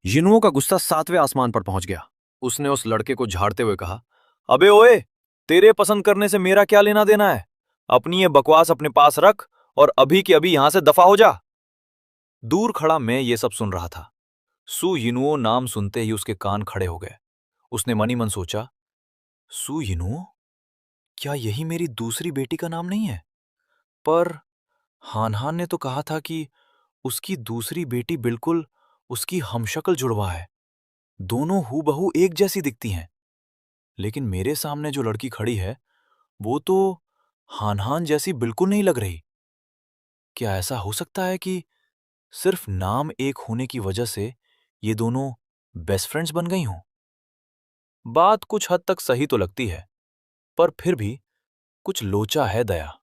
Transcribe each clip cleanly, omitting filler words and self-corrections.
यिनुओ का गुस्सा 7वें आसमान पर पहुंच गया। उसने उस लड़के को झाड़ते हुए कहा, अबे ओए, तेरे पसंद करने से मेरा क्या लेना देना है? अपनी ये बकवास अपने पास रख और अभी के अभी यहां से दफा हो जा। दूर खड़ा मैं ये सब सुन रहा था। सु यिनुओ नाम सुनते ही उसके कान खड़े हो गए। उसने मन ही मन सोचा, सु यिनुओ? क्या यही मेरी दूसरी बेटी का नाम नहीं है? पर हानहान ने तो कहा था कि उसकी दूसरी बेटी बिल्कुल उसकी हमशक्ल जुड़वा है। दोनों हूबहू एक जैसी दिखती हैं। लेकिन मेरे सामने जो लड़की खड़ी है वो तो हानहान जैसी बिल्कुल नहीं लग रही। क्या ऐसा हो सकता है कि सिर्फ नाम एक होने की वजह से ये दोनों बेस्ट फ्रेंड्स बन गई हों? बात कुछ हद तक सही तो लगती है, पर फिर भी कुछ लोचा है दया।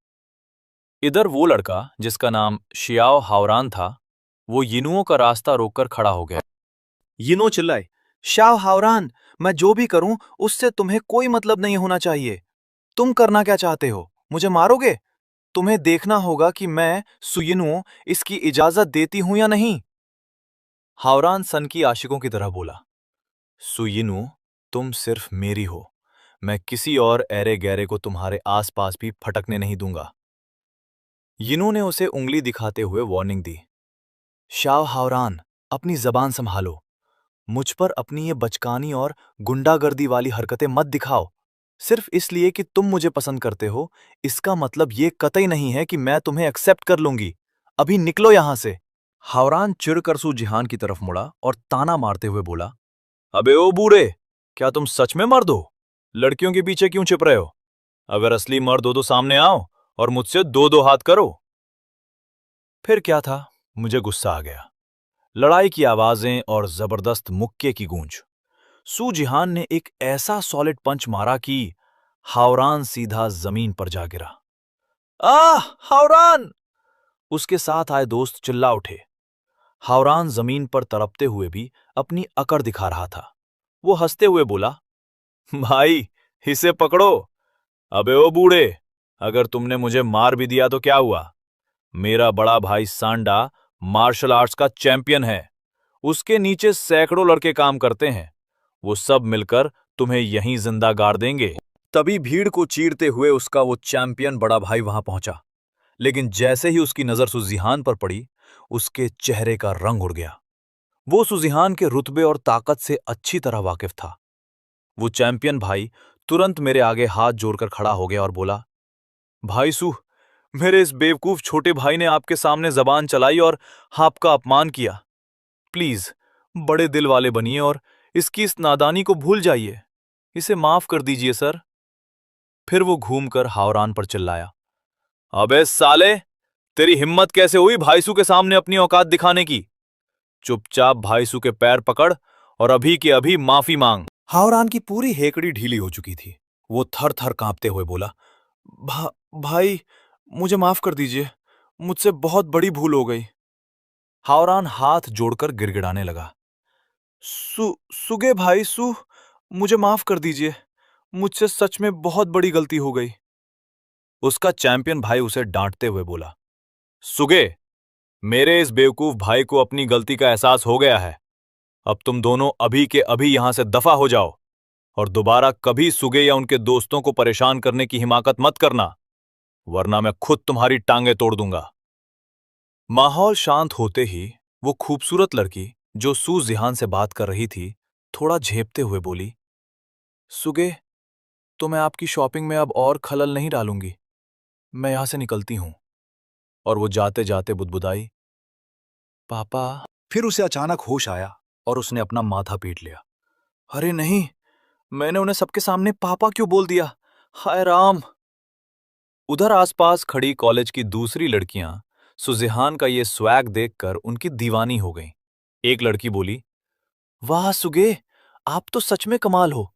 इधर वो लड़का जिसका नाम शियाओ हावरान था, वो यिनुओं का रास्ता रोककर खड़ा हो गया। यिनो चिल्लाए, शाओ हावरान, मैं जो भी करूं उससे तुम्हें कोई मतलब नहीं होना चाहिए। तुम करना क्या चाहते हो? मुझे मारोगे? तुम्हें देखना होगा कि मैं सुयिनुओ इसकी इजाजत देती हूं या नहीं। हावरान सन की आशिकों की तरह बोला, सुयिनु, तुम सिर्फ मेरी हो। मैं किसी और ऐरे गैरे को तुम्हारे आसपास भी फटकने नहीं दूंगा। यिनु ने उसे उंगली दिखाते हुए वार्निंग दी। शाओ हावरान, अपनी जबान संभालो। मुझ पर अपनी ये बचकानी और गुंडागर्दी वाली हरकतें मत दिखाओ। सिर्फ इसलिए कि तुम मुझे पसंद करते हो, इसका मतलब ये कतई नहीं है कि मैं तुम्हें एक्सेप्ट कर लूंगी। अभी निकलो यहां से। हावरान चिढ़कर सू जिहान की तरफ मुड़ा और ताना मारते हुए बोला, अबे ओ बूढ़े, क्या तुम सच में मर्द हो? लड़कियों के पीछे क्यों छिप रहे हो? अगर असली मर्द हो तो सामने आओ और मुझसे दो दो हाथ करो। फिर क्या था, मुझे गुस्सा आ गया। लड़ाई की आवाजें और जबरदस्त मुक्के की गूंज। सू जिहान ने एक ऐसा सॉलिड पंच मारा कि हावरान सीधा जमीन पर जा गिरा। हावरान! उसके साथ आए दोस्त चिल्ला उठे। हावरान जमीन पर तड़पते हुए भी अपनी अकड़ दिखा रहा था। वो हंसते हुए बोला, भाई, इसे पकड़ो। अबे ओ बूढ़े, अगर तुमने मुझे मार भी दिया तो क्या हुआ? मेरा बड़ा भाई सांडा मार्शल आर्ट्स का चैंपियन है। उसके नीचे सैकड़ों लड़के काम करते हैं। वो सब मिलकर तुम्हें यहीं जिंदा गाड़ देंगे। तभी भीड़ को चीरते हुए उसका वो चैंपियन बड़ा भाई वहां पहुंचा। लेकिन जैसे ही उसकी नजर सुजिहान पर पड़ी, उसके चेहरे का रंग उड़ गया। वो सुजिहान के रुतबे और ताकत से अच्छी तरह वाकिफ था। वो चैंपियन भाई तुरंत मेरे आगे हाथ जोड़कर खड़ा हो गया और बोला, भाई सू, मेरे इस बेवकूफ छोटे भाई ने आपके सामने जबान चलाई और आपका अपमान किया। प्लीज, बड़े दिल वाले बनिए और इसकी इस नादानी को भूल जाइए। इसे माफ कर दीजिए सर। फिर वो घूमकर हावरान पर चिल्लाया, अबे साले, तेरी हिम्मत कैसे हुई भाईसू के सामने अपनी औकात दिखाने की? चुपचाप भाईसू के पैर पकड़ और अभी के अभी माफी मांग। हावरान की पूरी हेकड़ी ढीली हो चुकी थी। वो थर थर कांपते हुए बोला, भाई, मुझे माफ कर दीजिए। मुझसे बहुत बड़ी भूल हो गई। हावरान हाथ जोड़कर गिड़गिड़ाने लगा, सुगे भाई सू, मुझे माफ कर दीजिए। मुझसे सच में बहुत बड़ी गलती हो गई। उसका चैंपियन भाई उसे डांटते हुए बोला, सुगे, मेरे इस बेवकूफ भाई को अपनी गलती का एहसास हो गया है। अब तुम दोनों अभी के अभी यहां से दफा हो जाओ और दोबारा कभी सुगे या उनके दोस्तों को परेशान करने की हिमाकत मत करना, वरना मैं खुद तुम्हारी टांगें तोड़ दूंगा। माहौल शांत होते ही वो खूबसूरत लड़की जो सू जिहान से बात कर रही थी, थोड़ा झेपते हुए बोली, सुगे, तो मैं आपकी शॉपिंग में अब और खलल नहीं डालूंगी। मैं यहां से निकलती हूं। और वो जाते जाते बुदबुदाई, पापा। फिर उसे अचानक होश आया और उसने अपना माथा पीट लिया। अरे नहीं, मैंने उन्हें सबके सामने पापा क्यों बोल दिया? हाय राम! उधर आसपास खड़ी कॉलेज की दूसरी लड़कियां सुजेहान का ये स्वैग देखकर उनकी दीवानी हो गईं। एक लड़की बोली, वाह सुगे, आप तो सच में कमाल हो।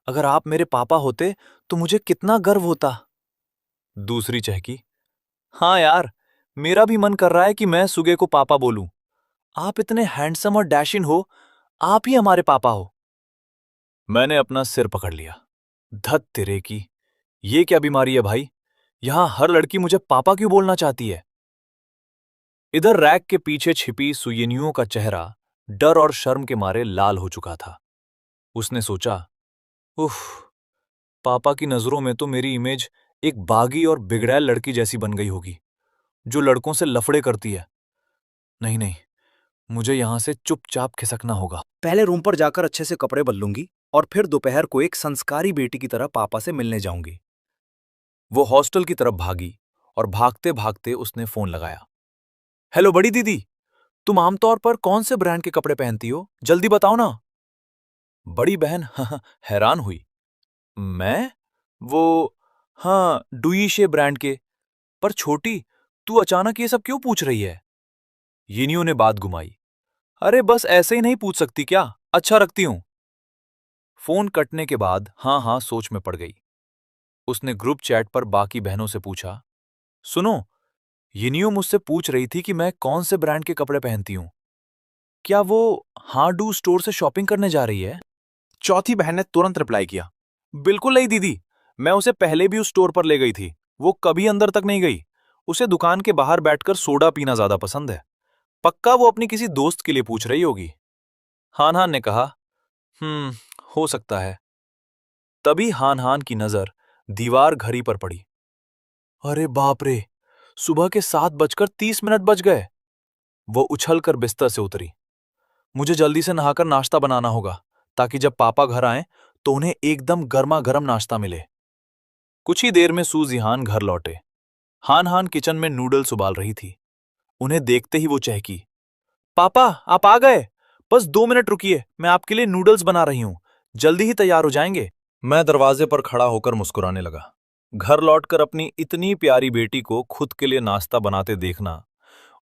अगर आप मेरे पापा होते तो मुझे कितना गर्व होता। दूसरी चहकी, हाँ यार, मेरा भी मन कर रहा है कि मैं सुगे को पापा बोलूं। आप इतने हैंडसम और डैशिंग हो, आप ही हमारे पापा हो। मैंने अपना सिर पकड़ लिया। धत तेरे की, ये क्या बीमारी है भाई? यहां हर लड़की मुझे पापा क्यों बोलना चाहती है? इधर रैक के पीछे छिपी सुयिनियों का चेहरा डर और शर्म के मारे लाल हो चुका था। उसने सोचा, उफ, पापा की नजरों में तो मेरी इमेज एक बागी और बिगड़ैल लड़की जैसी बन गई होगी, जो लड़कों से लफड़े करती है। नहीं नहीं, मुझे यहां से चुपचाप खिसकना होगा। पहले रूम पर जाकर अच्छे से कपड़े बदलूंगी और फिर दोपहर को एक संस्कारी बेटी की तरह पापा से मिलने जाऊंगी। वो हॉस्टल की तरफ भागी और भागते भागते उसने फोन लगाया। हेलो बड़ी दीदी, तुम आमतौर पर कौन से ब्रांड के कपड़े पहनती हो? जल्दी बताओ ना। बड़ी बहन हैरान हुई। मैं? वो, हाँ, डुईशे ब्रांड के। पर छोटी, तू अचानक ये सब क्यों पूछ रही है? यिनियो ने बात घुमाई। अरे बस ऐसे ही नहीं पूछ सकती क्या? अच्छा रखती हूं। फोन कटने के बाद हाँ हाँ सोच में पड़ गई। उसने ग्रुप चैट पर बाकी बहनों से पूछा, सुनो, यिनियो मुझसे पूछ रही थी कि मैं कौन से ब्रांड के कपड़े पहनती हूं। क्या वो हाडू स्टोर से शॉपिंग करने जा रही है? चौथी बहन ने तुरंत रिप्लाई किया, बिल्कुल नहीं दीदी, मैं उसे पहले भी उस स्टोर पर ले गई थी। वो कभी अंदर तक नहीं गई। उसे दुकान के बाहर बैठकर सोडा पीना ज्यादा पसंद है। पक्का वो अपनी किसी दोस्त के लिए पूछ रही होगी। हान हान ने कहा, हो सकता है। तभी हान हान की नजर दीवार घड़ी पर पड़ी। अरे बाप रे, सुबह के 7:30 बज गए। वो उछलकर बिस्तर से उतरी। मुझे जल्दी से नहाकर नाश्ता बनाना होगा, ताकि जब पापा घर आएं तो उन्हें एकदम गर्मा गर्म नाश्ता मिले। कुछ ही देर में सू जिहान घर लौटे। हान हान किचन में नूडल्स उबाल रही थी। उन्हें देखते ही वो चहकी। पापा, आप आ गए? बस 2 मिनट रुकिए, मैं आपके लिए नूडल्स बना रही हूं। जल्दी ही तैयार हो जाएंगे। मैं दरवाजे पर खड़ा होकर मुस्कुराने लगा। घर लौटकर अपनी इतनी प्यारी बेटी को खुद के लिए नाश्ता बनाते देखना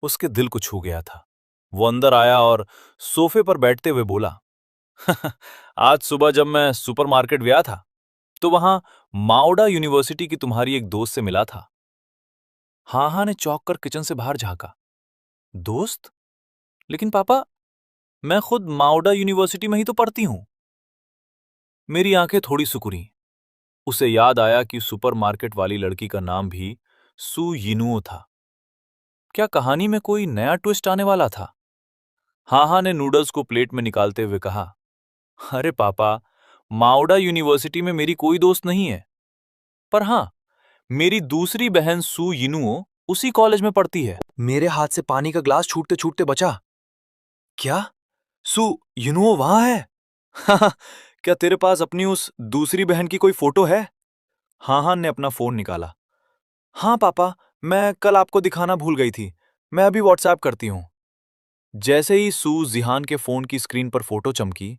उसके दिल को छू गया था। वो अंदर आया और सोफे पर बैठते हुए बोला, आज सुबह जब मैं सुपरमार्केट गया था तो वहां माओडा यूनिवर्सिटी की तुम्हारी एक दोस्त से मिला था। हाँ हाँ ने चौंक कर किचन से बाहर झांका। दोस्त? लेकिन पापा, मैं खुद माओडा यूनिवर्सिटी में ही तो पढ़ती हूं। मेरी आंखें थोड़ी सुकुरी। उसे याद आया कि सुपरमार्केट वाली लड़की का नाम भी सू यिनुओ था। क्या कहानी में कोई नया ट्विस्ट आने वाला था? हाहा ने नूडल्स को प्लेट में निकालते हुए कहा, अरे पापा, माओडा यूनिवर्सिटी में मेरी कोई दोस्त नहीं है। पर हां, मेरी दूसरी बहन सू यिनुओ उसी कॉलेज में पढ़ती है। मेरे हाथ से पानी का ग्लास छूटते छूटते बचा। क्या सू यिनुओ वहां है? क्या तेरे पास अपनी उस दूसरी बहन की कोई फोटो है? हाहान ने अपना फोन निकाला। हाँ पापा, मैं कल आपको दिखाना भूल गई थी। मैं अभी व्हाट्सएप करती हूं। जैसे ही सू जिहान के फोन की स्क्रीन पर फोटो चमकी,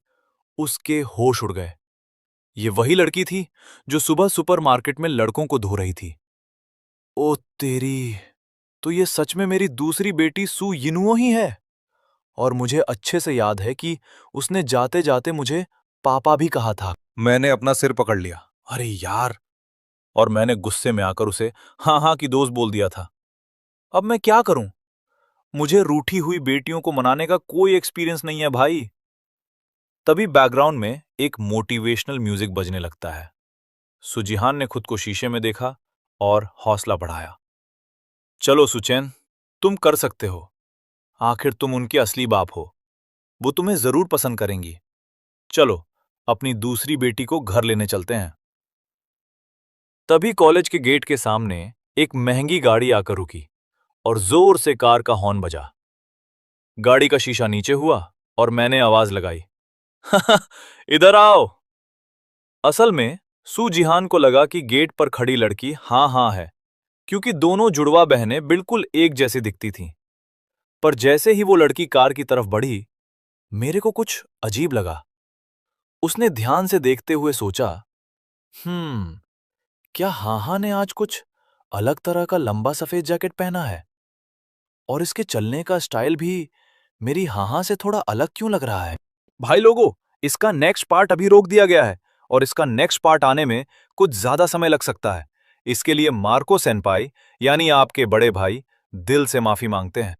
उसके होश उड़ गए। ये वही लड़की थी जो सुबह सुपरमार्केट में लड़कों को धो रही थी। ओ तेरी, तो ये सच में मेरी दूसरी बेटी सू यिनुओ ही है। और मुझे अच्छे से याद है कि उसने जाते जाते मुझे पापा भी कहा था। मैंने अपना सिर पकड़ लिया। अरे यार, और मैंने गुस्से में आकर उसे हाँ हाँ की दोस्त बोल दिया था। अब मैं क्या करूं? मुझे रूठी हुई बेटियों को मनाने का कोई एक्सपीरियंस नहीं है भाई। तभी बैकग्राउंड में एक मोटिवेशनल म्यूजिक बजने लगता है। सुजिहान ने खुद को शीशे में देखा और हौसला बढ़ाया। चलो सुचैन, तुम कर सकते हो। आखिर तुम उनके असली बाप हो। वो तुम्हें जरूर पसंद करेंगी। चलो, अपनी दूसरी बेटी को घर लेने चलते हैं। तभी कॉलेज के गेट के सामने एक महंगी गाड़ी आकर रुकी और जोर से कार का हॉर्न बजा। गाड़ी का शीशा नीचे हुआ और मैंने आवाज लगाई, इधर आओ। असल में सू जिहान को लगा कि गेट पर खड़ी लड़की हाँ हाँ है, क्योंकि दोनों जुड़वा बहनें बिल्कुल एक जैसी दिखती थीं। पर जैसे ही वो लड़की कार की तरफ बढ़ी, मेरे को कुछ अजीब लगा। उसने ध्यान से देखते हुए सोचा, क्या हाहा ने आज कुछ अलग तरह का लंबा सफेद जैकेट पहना है? और इसके चलने का स्टाइल भी मेरी हाहा से थोड़ा अलग क्यों लग रहा है? भाई लोगों, इसका नेक्स्ट पार्ट अभी रोक दिया गया है और इसका नेक्स्ट पार्ट आने में कुछ ज्यादा समय लग सकता है। इसके लिए मार्को सेनपाई यानी आपके बड़े भाई दिल से माफी मांगते हैं।